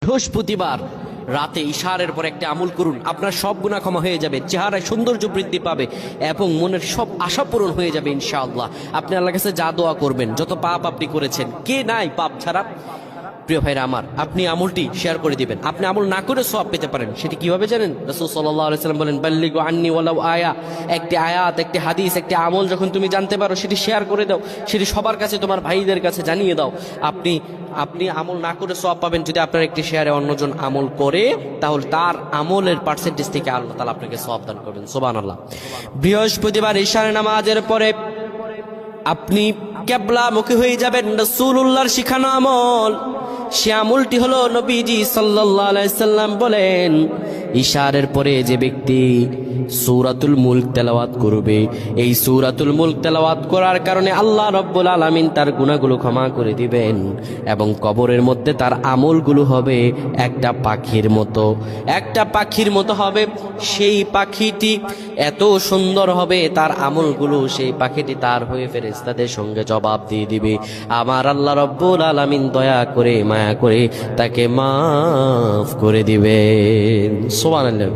বৃহস্পতিবার রাতে ইশারের পর একটা আমল করুন, আপনার সব গুনাহ ক্ষমা হয়ে যাবে, চেহারায় সৌন্দর্য বৃদ্ধি পাবে এবং মনের সব আশা পূরণ হয়ে যাবে ইনশাআল্লাহ। আপনি আল্লাহর কাছে যা দোয়া করবেন, যত পাপ আপনি করেছেন, কে নাই পাপ ছাড়া? প্রিয় ভাইরা আমার, আপনি আমলটি শেয়ার করে দিবেন। আপনি আমল না করে সওয়াব পেতে পারেন। সেটি কিভাবে জানেন? রাসূল সাল্লাল্লাহু আলাইহি ওয়াসাল্লাম বলেন, বাল্লিগু আন্নি ওয়ালাউ আয়া। একটি আয়াত, একটি হাদিস, একটি আমল যখন তুমি জানতে পারো, সেটি শেয়ার করে দাও, সেটি সবার কাছে, তোমার ভাইদের কাছে জানিয়ে দাও। আপনি আমল না করে সওয়াব পাবেন। যদি আপনার একটি শেয়ারে অন্যজন আমল করে, তাহলে তার আমলের পার্সেন্টেজ থেকে আল্লাহ তাআলা আপনাকে সওয়াব দান করবেন। সুবহানাল্লাহ। বৃহস্পতিবার ইশার নামাজের পরে আপনি কিবলা মুখী হয়ে যাবেন। রাসূলুল্লাহর শিখানো আমল, সে আমলটি হলো, নবীজি সাল্লাল্লাহু আলাইহি সাল্লাম বলেন, ইশারের পরে যে ব্যক্তি সূরাতুল মুলক তেলাওয়াত করবে, এই সূরাতুল মুলক তেলাওয়াত করার কারণে আল্লাহ রাব্বুল আলামিন তার গুনাহগুলো ক্ষমা করে দিবেন এবং কবরের মধ্যে তার আমলগুলো হবে একটা পাখির মতো হবে। সেই পাখিটি এত সুন্দর হবে, তার আমলগুলো সেই পাখিটি তার হয়ে ফেরেশতাদের সঙ্গে জবাব দিয়ে দিবে। আমার আল্লাহ রাব্বুল আলামিন দয়া করে, মায়া করে তাকে মাফ করে দিবেন। সুবহানাল্লাহ।